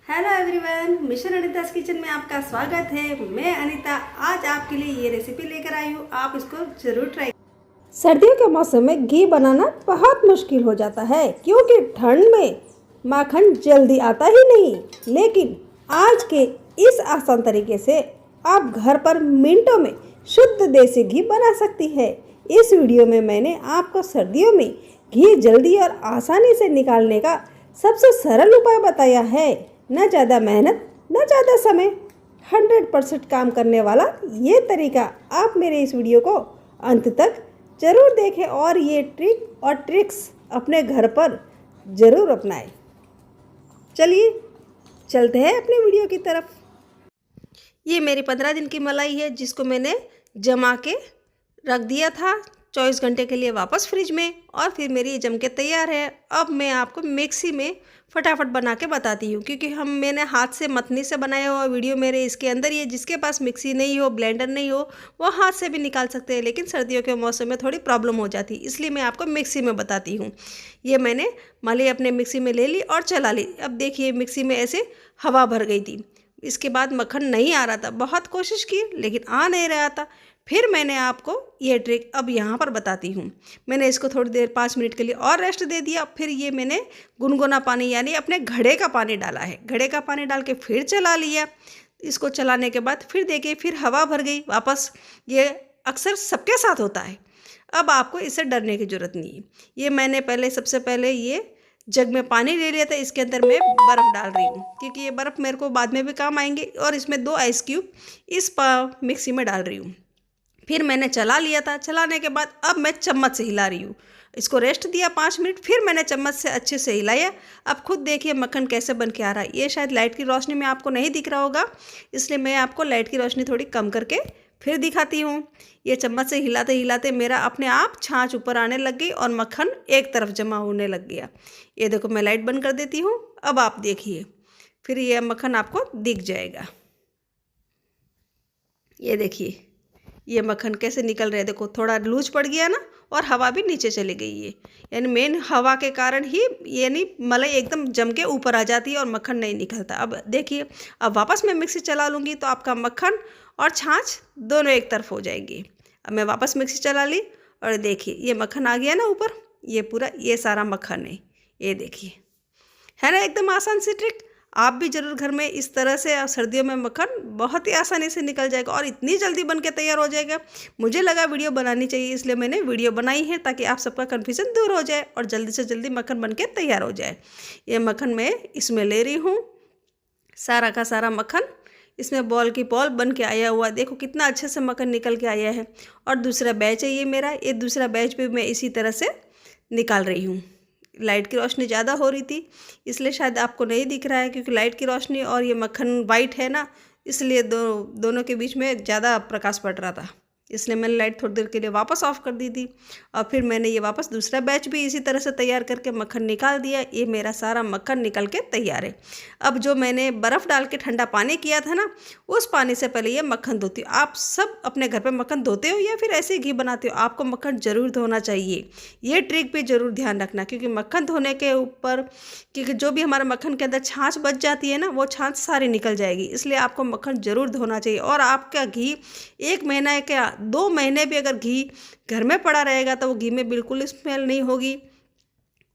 Hello everyone, mission अनिता's kitchen में आपका स्वागत है। मैं अनिता आज आपके लिए ये रेसिपी लेकर आई हूँ। आप इसको जरूर ट्राई। सर्दियों के मौसम में घी बनाना बहुत मुश्किल हो जाता है क्योंकि ठंड में माखन जल्दी आता ही नहीं। लेकिन आज के इस आसान तरीके से आप घर पर मिनटों में शुद्ध देसी घी बना सकती है। इस वीडियो में मैंने आपको सर्दियों में घी जल्दी और आसानी से निकालने का सबसे सरल उपाय बताया है। न ज़्यादा मेहनत न ज़्यादा समय, 100% काम करने वाला ये तरीका आप मेरे इस वीडियो को अंत तक ज़रूर देखें और ये ट्रिक और ट्रिक्स अपने घर पर ज़रूर अपनाएं। चलिए चलते हैं अपने वीडियो की तरफ। ये मेरी 15 दिन की मलाई है जिसको मैंने जमा के रख दिया था 24 घंटे के लिए वापस फ्रिज में, और फिर मेरी ये जम के तैयार है। अब मैं आपको मिक्सी में फटाफट बना के बताती हूँ क्योंकि मैंने हाथ से मथनी से बनाया हुआ वीडियो मेरे इसके अंदर। ये जिसके पास मिक्सी नहीं हो, ब्लेंडर नहीं हो, वो हाथ से भी निकाल सकते हैं, लेकिन सर्दियों के मौसम में थोड़ी प्रॉब्लम हो जाती है, इसलिए मैं आपको मिक्सी में बताती हूँ। ये मैंने मलाई अपने मिक्सी में ले ली और चला ली। अब देखिए मिक्सी में ऐसे हवा भर गई थी। इसके बाद मक्खन नहीं आ रहा था, बहुत कोशिश की लेकिन आ नहीं रहा था। फिर मैंने आपको ये ट्रिक अब यहाँ पर बताती हूँ। मैंने इसको थोड़ी देर 5 मिनट के लिए और रेस्ट दे दिया। फिर ये मैंने गुनगुना पानी यानी अपने घड़े का पानी डाला है। घड़े का पानी डाल के फिर चला लिया। इसको चलाने के बाद फिर देखिए फिर हवा भर गई वापस। ये अक्सर सबके साथ होता है। अब आपको इससे डरने की ज़रूरत नहीं है। ये मैंने सबसे पहले ये जग में पानी ले लिया था, इसके अंदर मैं बर्फ़ डाल रही हूँ क्योंकि ये बर्फ़ मेरे को बाद में भी काम आएंगे। और इसमें 2 आइस क्यूब इस मिक्सी में डाल रही हूँ। फिर मैंने चला लिया था। चलाने के बाद अब मैं चम्मच से हिला रही हूँ। इसको रेस्ट दिया 5 मिनट, फिर मैंने चम्मच से अच्छे से हिलाया। अब खुद देखिए मक्खन कैसे बन के आ रहा है। ये शायद लाइट की रोशनी में आपको नहीं दिख रहा होगा, इसलिए मैं आपको लाइट की रोशनी थोड़ी कम करके फिर दिखाती हूँ। ये चम्मच से हिलाते हिलाते मेरा अपने आप छाछ ऊपर आने लग गई और मक्खन एक तरफ जमा होने लग गया। ये देखो मैं लाइट बंद कर देती हूँ। अब आप देखिए फिर ये मक्खन आपको दिख जाएगा। ये देखिए ये मक्खन कैसे निकल रहे हैं। देखो थोड़ा लूज पड़ गया ना, और हवा भी नीचे चली गई है। यानी मेन हवा के कारण ही यानी मलाई एकदम जम के ऊपर आ जाती है और मक्खन नहीं निकलता। अब देखिए अब वापस मैं मिक्सी चला लूँगी तो आपका मक्खन और छाछ दोनों एक तरफ हो जाएंगी। अब मैं वापस मिक्सी चला ली और देखिए ये मक्खन आ गया ना ऊपर। ये पूरा ये सारा मक्खन है। ये देखिए है ना एकदम आसान सी ट्रिक। आप भी ज़रूर घर में इस तरह से सर्दियों में मक्खन बहुत ही आसानी से निकल जाएगा और इतनी जल्दी बन के तैयार हो जाएगा। मुझे लगा वीडियो बनानी चाहिए, इसलिए मैंने वीडियो बनाई है ताकि आप सबका कन्फ्यूजन दूर हो जाए और जल्दी से जल्दी मक्खन बन के तैयार हो जाए। ये मक्खन मैं इसमें ले रही हूँ, सारा का सारा मक्खन इसमें बॉल की बॉल बन के आया हुआ। देखो कितना अच्छे से मक्खन निकल के आया है। और दूसरा बैच है ये मेरा। ये दूसरा बैच भी मैं इसी तरह से निकाल रही हूँ। लाइट की रोशनी ज़्यादा हो रही थी इसलिए शायद आपको नहीं दिख रहा है, क्योंकि लाइट की रोशनी और ये मक्खन वाइट है ना, इसलिए दोनों के बीच में ज़्यादा प्रकाश पड़ रहा था, इसलिए मैंने लाइट थोड़ी देर के लिए वापस ऑफ कर दी थी। और फिर मैंने ये वापस दूसरा बैच भी इसी तरह से तैयार करके मक्खन निकाल दिया। ये मेरा सारा मक्खन निकल के तैयार है। अब जो मैंने बर्फ़ डाल के ठंडा पानी किया था ना, उस पानी से पहले ये मक्खन धोती हूँ। आप सब अपने घर पे मक्खन धोते हो या फिर ऐसे ही घी बनाते हो? आपको मक्खन ज़रूर धोना चाहिए। ये ट्रिक भी ज़रूर ध्यान रखना, क्योंकि मक्खन धोने के ऊपर क्योंकि जो भी हमारा मक्खन के अंदर छाछ बच जाती है ना, वो छाछ सारी निकल जाएगी, इसलिए आपको मक्खन ज़रूर धोना चाहिए। और आपका घी 1 महीना क्या 2 महीने भी अगर घी घर में पड़ा रहेगा तो वो घी में बिल्कुल स्मेल नहीं होगी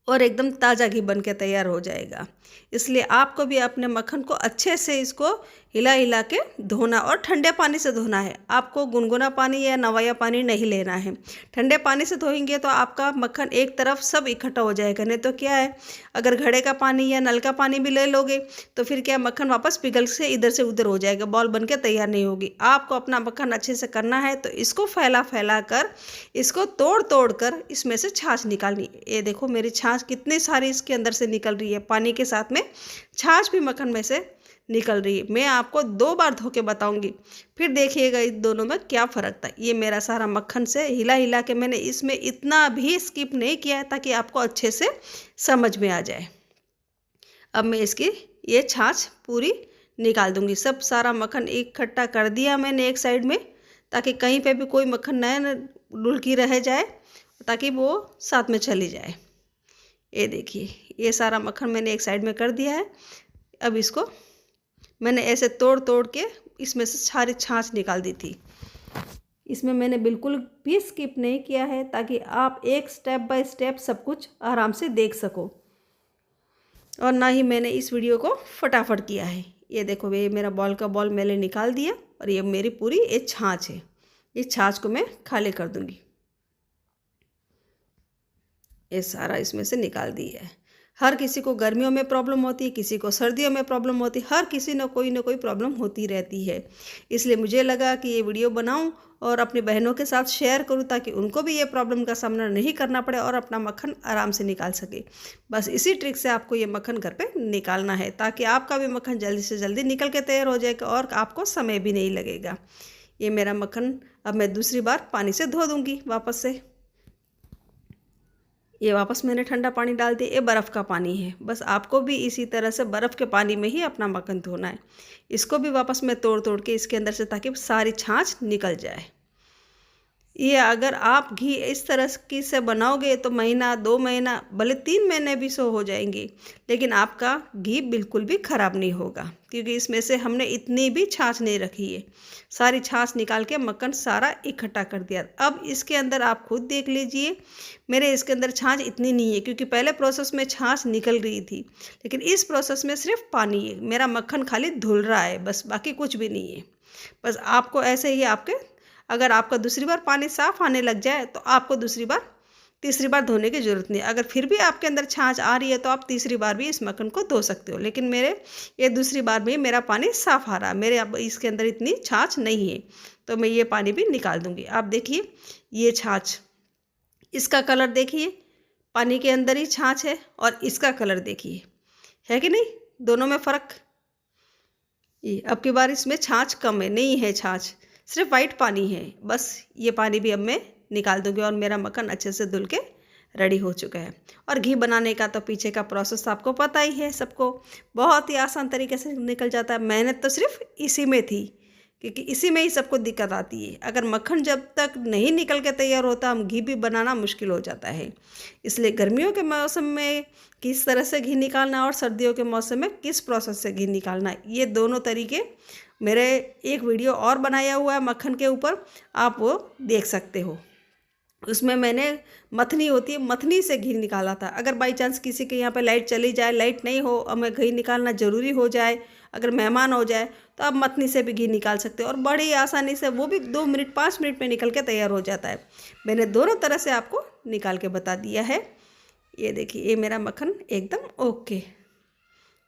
और एकदम ताज़ा घी बन के तैयार हो जाएगा। इसलिए आपको भी अपने मक्खन को अच्छे से इसको हिला हिला के धोना और ठंडे पानी से धोना है। आपको गुनगुना पानी या नवाया पानी नहीं लेना है। ठंडे पानी से धोएंगे तो आपका मक्खन एक तरफ सब इकट्ठा हो जाएगा। नहीं तो क्या है, अगर घड़े का पानी या नल का पानी भी ले लोगे तो फिर क्या मक्खन वापस पिघल से इधर से उधर हो जाएगा, बॉल बन के तैयार नहीं होगी। आपको अपना मक्खन अच्छे से करना है तो इसको फैला फैला कर, इसको तोड़ तोड़ कर इसमें से छाछ निकालनी। ये देखो मेरी छाछ कितनी सारी इसके अंदर से निकल रही है। पानी के साथ में छाछ भी मक्खन में से निकल रही है। मैं आपको 2 बार धो के बताऊंगी, फिर देखिएगा इस दोनों में क्या फ़र्क था। ये मेरा सारा मक्खन से हिला हिला के मैंने इसमें इतना भी स्किप नहीं किया है ताकि आपको अच्छे से समझ में आ जाए। अब मैं इसकी ये छाछ पूरी निकाल दूंगी। सब सारा मक्खन इकट्ठा कर दिया मैंने एक साइड में, ताकि कहीं पे भी कोई मक्खन न लुढ़की रह जाए, ताकि वो साथ में चली जाए। ये देखिए ये सारा मक्खन मैंने एक साइड में कर दिया है। अब इसको मैंने ऐसे तोड़ तोड़ के इसमें से सारी छाछ निकाल दी थी। इसमें मैंने बिल्कुल भी स्किप नहीं किया है ताकि आप एक स्टेप बाय स्टेप सब कुछ आराम से देख सको, और ना ही मैंने इस वीडियो को फटाफट किया है। ये देखो, ये मेरा बॉल का बॉल मैंने निकाल दिया और ये मेरी पूरी ये छाछ है। इस छाछ को मैं खाली कर दूंगी। ये सारा इसमें से निकाल दिया है। हर किसी को गर्मियों में प्रॉब्लम होती है, किसी को सर्दियों में प्रॉब्लम होती है, हर किसी ने कोई ना कोई प्रॉब्लम होती रहती है। इसलिए मुझे लगा कि ये वीडियो बनाऊं और अपनी बहनों के साथ शेयर करूं ताकि उनको भी ये प्रॉब्लम का सामना नहीं करना पड़े और अपना मक्खन आराम से निकाल सके। बस इसी ट्रिक से आपको ये मक्खन घर पे निकालना है ताकि आपका भी मक्खन जल्दी से जल्दी निकल के तैयार हो जाएगा और आपको समय भी नहीं लगेगा। ये मेरा मक्खन अब मैं दूसरी बार पानी से धो दूँगी वापस से। ये वापस मैंने ठंडा पानी डाल दिया। ये बर्फ़ का पानी है। बस आपको भी इसी तरह से बर्फ़ के पानी में ही अपना मक्खन धोना है। इसको भी वापस मैं तोड़ तोड़ के इसके अंदर से, ताकि सारी छाछ निकल जाए। ये अगर आप घी इस तरह की से बनाओगे तो महीना 2 महीना भले 3 महीने भी सो हो जाएंगे, लेकिन आपका घी बिल्कुल भी ख़राब नहीं होगा, क्योंकि इसमें से हमने इतनी भी छाछ नहीं रखी है। सारी छाछ निकाल के मक्खन सारा इकट्ठा कर दिया। अब इसके अंदर आप खुद देख लीजिए, मेरे इसके अंदर छाछ इतनी नहीं है, क्योंकि पहले प्रोसेस में छाछ निकल रही थी, लेकिन इस प्रोसेस में सिर्फ पानी है। मेरा मक्खन खाली धुल रहा है बस, बाकी कुछ भी नहीं है। बस आपको ऐसे ही अगर आपका दूसरी बार पानी साफ़ आने लग जाए तो आपको तीसरी बार धोने की ज़रूरत नहीं। अगर फिर भी आपके अंदर छाछ आ रही है तो आप तीसरी बार भी इस मक्खन को धो सकते हो, लेकिन मेरे ये दूसरी बार भी मेरा पानी साफ़ आ रहा है। मेरे अब इसके अंदर इतनी छाछ नहीं है, तो मैं ये पानी भी निकाल दूँगी। आप देखिए, ये छाछ, इसका कलर देखिए, पानी के अंदर ही छाछ है, और इसका कलर देखिए, है कि नहीं, दोनों में फ़र्क। ये अब की बार इसमें छाछ कम है, नहीं है छाछ, सिर्फ वाइट पानी है। बस ये पानी भी अब मैं निकाल दूंगी और मेरा मक्खन अच्छे से धुल के रेडी हो चुका है। और घी बनाने का तो पीछे का प्रोसेस आपको पता ही है सबको, बहुत ही आसान तरीके से निकल जाता है। मेहनत तो सिर्फ इसी में थी, क्योंकि इसी में ही सबको दिक्कत आती है। अगर मक्खन जब तक नहीं निकल के तैयार होता, हम घी भी बनाना मुश्किल हो जाता है। इसलिए गर्मियों के मौसम में किस तरह से घी निकालना और सर्दियों के मौसम में किस प्रोसेस से घी निकालना, ये दोनों तरीके मेरे एक वीडियो और बनाया हुआ है मक्खन के ऊपर, आप वो देख सकते हो। उसमें मैंने मथनी होती है, मथनी से घी निकाला था। अगर बाई चांस किसी के यहाँ पे लाइट चली जाए, लाइट नहीं हो, हमें घी निकालना ज़रूरी हो जाए, अगर मेहमान हो जाए, तो आप मथनी से भी घी निकाल सकते हो और बड़ी आसानी से, वो भी 2 मिनट 5 मिनट में निकल के तैयार हो जाता है। मैंने दोनों तरह से आपको निकाल के बता दिया है। ये देखिए, ये मेरा मक्खन एकदम ओके,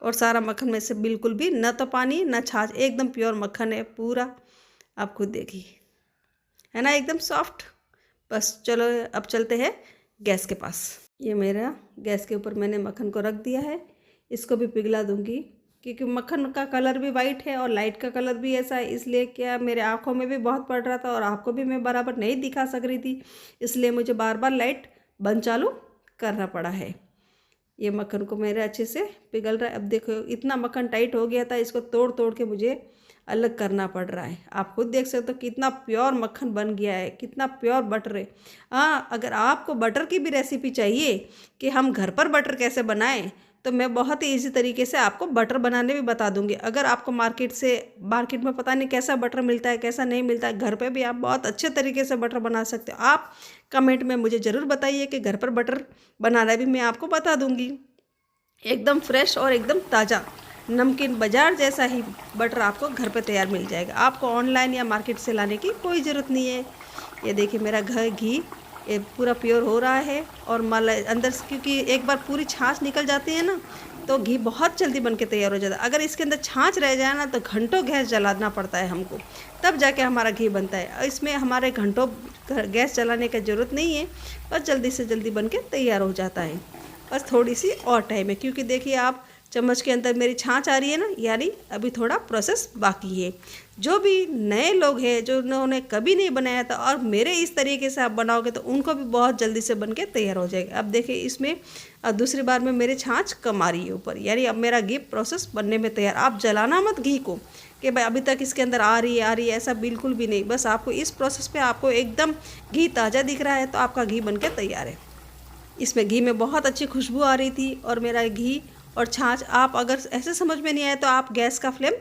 और सारा मक्खन में से बिल्कुल भी न तो पानी न छाछ, एकदम प्योर मक्खन है पूरा। आप खुद देखिए, है ना, एकदम सॉफ्ट। बस चलो अब चलते हैं गैस के पास। ये मेरा गैस के ऊपर मैंने मक्खन को रख दिया है। इसको भी पिघला दूंगी, क्योंकि मक्खन का कलर भी वाइट है और लाइट का कलर भी ऐसा है, इसलिए क्या मेरे आँखों में भी बहुत पड़ रहा था और आपको भी मैं बराबर नहीं दिखा सक रही थी, इसलिए मुझे बार बार लाइट बंद चालू करना पड़ा है। ये मक्खन को मेरे अच्छे से पिघल रहा है। अब देखो, इतना मक्खन टाइट हो गया था, इसको तोड़ तोड़ के मुझे अलग करना पड़ रहा है। आप खुद देख सकते हो कितना प्योर मक्खन बन गया है, कितना प्योर बटर है। हाँ, अगर आपको बटर की भी रेसिपी चाहिए कि हम घर पर बटर कैसे बनाएं, तो मैं बहुत ही ईजी तरीके से आपको बटर बनाने भी बता दूंगी। अगर आपको मार्केट में पता नहीं कैसा बटर मिलता है, कैसा नहीं मिलता है, घर पे भी आप बहुत अच्छे तरीके से बटर बना सकते हो। आप कमेंट में मुझे ज़रूर बताइए कि घर पर बटर बनाना भी मैं आपको बता दूंगी। एकदम फ्रेश और एकदम ताज़ा नमकीन बाज़ार जैसा ही बटर आपको घर पे तैयार मिल जाएगा। आपको ऑनलाइन या मार्केट से लाने की कोई ज़रूरत नहीं है। ये देखिए, मेरा घी ये पूरा प्योर हो रहा है, और मलाई अंदर से, क्योंकि एक बार पूरी छाछ निकल जाती है ना, तो घी बहुत जल्दी बन के तैयार हो जाता है। अगर इसके अंदर छाछ रह जाए ना, तो घंटों गैस जलाना पड़ता है हमको, तब जाके हमारा घी बनता है। इसमें हमारे घंटों गैस जलाने की ज़रूरत नहीं है, बस जल्दी से जल्दी बन के तैयार हो जाता है। बस थोड़ी सी और टाइम है, क्योंकि देखिए आप चम्मच के अंदर मेरी छाछ आ रही है ना, यानी अभी थोड़ा प्रोसेस बाकी है। जो भी नए लोग हैं, जो उन्होंने कभी नहीं बनाया था, और मेरे इस तरीके से आप बनाओगे तो उनको भी बहुत जल्दी से बन के तैयार हो जाएगा। अब देखिए, इसमें दूसरी बार में मेरी छाछ कम आ रही है ऊपर, यानी अब मेरा घी प्रोसेस बनने में तैयार। आप जलाना मत घी को कि भाई अभी तक इसके अंदर आ रही है, ऐसा बिल्कुल भी नहीं। बस आपको इस प्रोसेस पे आपको एकदम घी ताज़ा दिख रहा है तो आपका घी बन के तैयार है। इसमें घी में बहुत अच्छी खुशबू आ रही थी और मेरा घी और छाछ आप अगर ऐसे समझ में नहीं आए तो आप गैस का फ्लेम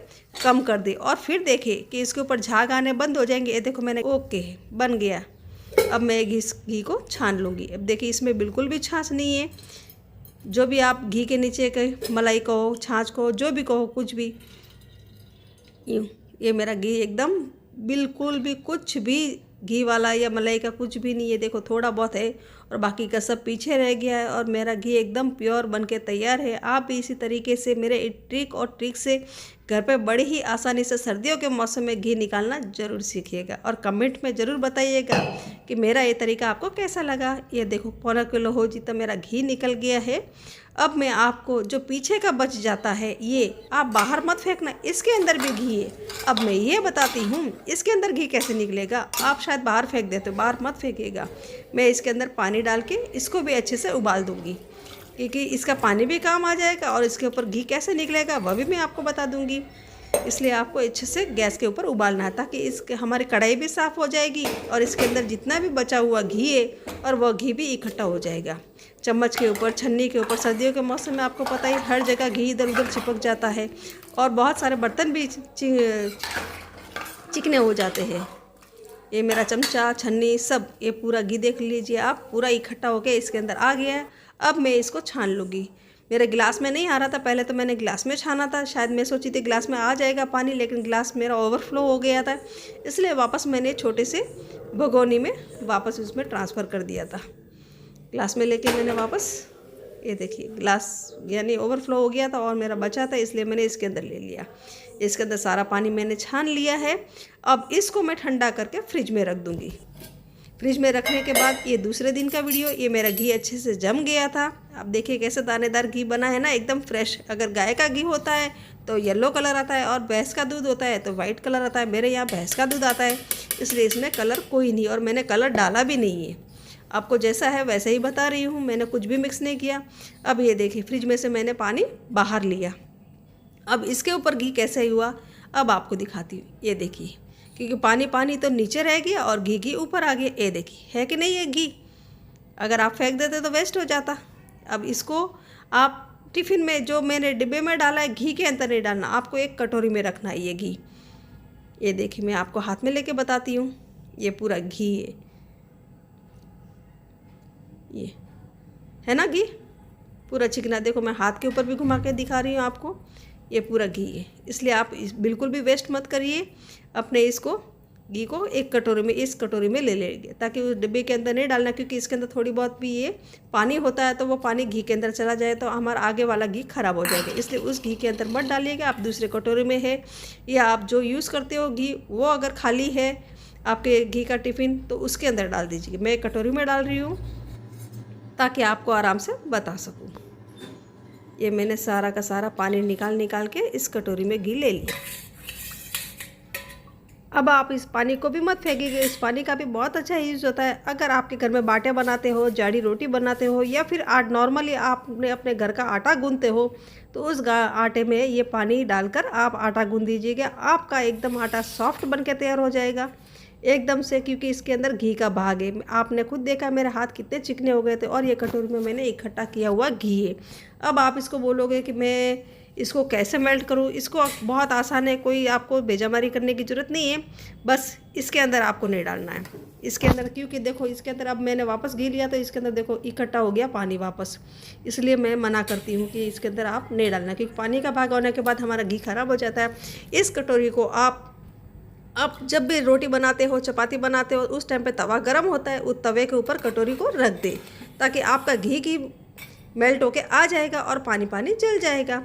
कम कर दें और फिर देखें कि इसके ऊपर झाग आने बंद हो जाएंगे। ये देखो मैंने ओके बन गया। अब मैं इस घी को छान लूँगी। अब देखिए इसमें बिल्कुल भी छाछ नहीं है। जो भी आप घी के नीचे के मलाई कहो, छाछ कहो, जो भी कहो, कुछ भी, यूँ ये मेरा घी एकदम बिल्कुल भी कुछ भी घी वाला या मलाई का कुछ भी नहीं है। देखो थोड़ा बहुत है और बाकी का सब पीछे रह गया है और मेरा घी एकदम प्योर बनके तैयार है। आप भी इसी तरीके से मेरे ट्रिक और ट्रिक से घर पे बड़ी ही आसानी से सर्दियों के मौसम में घी निकालना ज़रूर सीखिएगा और कमेंट में ज़रूर बताइएगा कि मेरा ये तरीका आपको कैसा लगा। ये देखो 1.25 किलो हो जितना मेरा घी निकल गया है। अब मैं आपको जो पीछे का बच जाता है ये आप बाहर मत फेंकना, इसके अंदर भी घी है। अब मैं ये बताती हूँ इसके अंदर घी कैसे निकलेगा। आप शायद बाहर फेंक देते हो, बाहर मत फेंकिएगा। मैं इसके अंदर पानी डाल के इसको भी अच्छे से उबाल दूँगी, क्योंकि इसका पानी भी काम आ जाएगा और इसके ऊपर घी कैसे निकलेगा वह भी मैं आपको बता दूँगी। इसलिए आपको अच्छे से गैस के ऊपर उबालना है ताकि इसके हमारी कढ़ाई भी साफ़ हो जाएगी और इसके अंदर जितना भी बचा हुआ घी है और वह घी भी इकट्ठा हो जाएगा। चम्मच के ऊपर, छन्नी के ऊपर, सर्दियों के मौसम में आपको पता ही हर जगह घी इधर उधर चिपक जाता है और बहुत सारे बर्तन भी चिकने हो जाते हैं। ये मेरा चमचा, छन्नी, सब ये पूरा घी देख लीजिए आप, पूरा इकट्ठा होकर इसके अंदर आ गया है। अब मैं इसको छान लूँगी। मेरे गिलास में नहीं आ रहा था, पहले तो मैंने गिलास में छाना था। शायद मैं सोची थी गिलास में आ जाएगा पानी, लेकिन गिलास मेरा ओवरफ्लो हो गया था, इसलिए वापस मैंने छोटे से भगोनी में वापस उसमें ट्रांसफ़र कर दिया था। गिलास में लेके मैंने वापस, ये देखिए गिलास यानी ओवरफ्लो हो गया था और मेरा बचा था, इसलिए मैंने इसके अंदर ले लिया। इसके अंदर सारा पानी मैंने छान लिया है। अब इसको मैं ठंडा करके फ्रिज में रख दूँगी। फ्रिज में रखने के बाद ये दूसरे दिन का वीडियो, ये मेरा घी अच्छे से जम गया था। आप देखिए कैसे दानेदार घी बना है ना, एकदम फ्रेश। अगर गाय का घी होता है तो येलो कलर आता है और भैंस का दूध होता है तो वाइट कलर आता है। मेरे यहाँ भैंस का दूध आता है, इसलिए इसमें कलर कोई नहीं और मैंने कलर डाला भी नहीं है। आपको जैसा है वैसे ही बता रही हूँ, मैंने कुछ भी मिक्स नहीं किया। अब ये देखिए फ्रिज में से मैंने पानी बाहर लिया। अब इसके ऊपर घी कैसे हुआ अब आपको दिखाती हूँ। ये देखिए, क्योंकि पानी पानी तो नीचे रह गया और घी ऊपर आ गया। ये देखिए है कि नहीं है घी, अगर आप फेंक देते तो वेस्ट हो जाता। अब इसको आप टिफ़िन में, जो मैंने डिब्बे में डाला है, घी के अंदर नहीं डालना, आपको एक कटोरी में रखना है ये घी। ये देखिए मैं आपको हाथ में लेके बताती हूँ, ये पूरा घी है, ये है ना घी पूरा चिकना। देखो मैं हाथ के ऊपर भी घुमा के दिखा रही हूँ आपको, ये पूरा घी है। इसलिए आप बिल्कुल भी वेस्ट मत करिए। अपने इसको घी को एक कटोरी में, इस कटोरी में ले लेंगे, ताकि उस डिब्बे के अंदर नहीं डालना, क्योंकि इसके अंदर थोड़ी बहुत भी ये पानी होता है तो वो पानी घी के अंदर चला जाए तो हमारा आगे वाला घी खराब हो जाएगा। इसलिए उस घी के अंदर मत डालिएगा। आप दूसरे कटोरी में है या आप जो यूज़ करते हो घी, वो अगर खाली है आपके घी का टिफ़िन तो उसके अंदर डाल दीजिए। मैं एक कटोरी में डाल रही हूँ ताकि आपको आराम से बता सकूँ। ये मैंने सारा का सारा पानी निकाल के इस कटोरी में घी ले लिया। अब आप इस पानी को भी मत फेंकिएगा, इस पानी का भी बहुत अच्छा यूज़ होता है। अगर आपके घर में बाटे बनाते हो, जाड़ी रोटी बनाते हो, या फिर नॉर्मली आपने अपने घर का आटा गूंथते हो तो उस आटे में ये पानी डालकर आप आटा गूंथ दीजिएगा। आपका एकदम आटा सॉफ्ट बनके तैयार हो जाएगा एकदम से, क्योंकि इसके अंदर घी का भाग है। आपने खुद देखा मेरे हाथ कितने चिकने हो गए थे और ये कटोरी में मैंने इकट्ठा किया हुआ घी है। अब आप इसको बोलोगे कि मैं इसको कैसे मेल्ट करूँ, इसको बहुत आसान है, कोई आपको बेजामारी करने की ज़रूरत नहीं है। बस इसके अंदर आपको नहीं डालना है इसके अंदर, क्योंकि देखो इसके अंदर अब मैंने वापस घी लिया तो इसके अंदर देखो इकट्ठा हो गया पानी वापस। इसलिए मैं मना करती हूँ कि इसके अंदर आप नहीं डालना, क्योंकि पानी का भाग होने के बाद हमारा घी खराब हो जाता है। इस कटोरी को आप जब भी रोटी बनाते हो, चपाती बनाते हो, उस टाइम पे तवा गर्म होता है, उस तवे के ऊपर कटोरी को रख दे, ताकि आपका घी मेल्ट होके आ जाएगा और पानी पानी जल जाएगा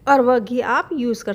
और वह घी आप यूज़ कर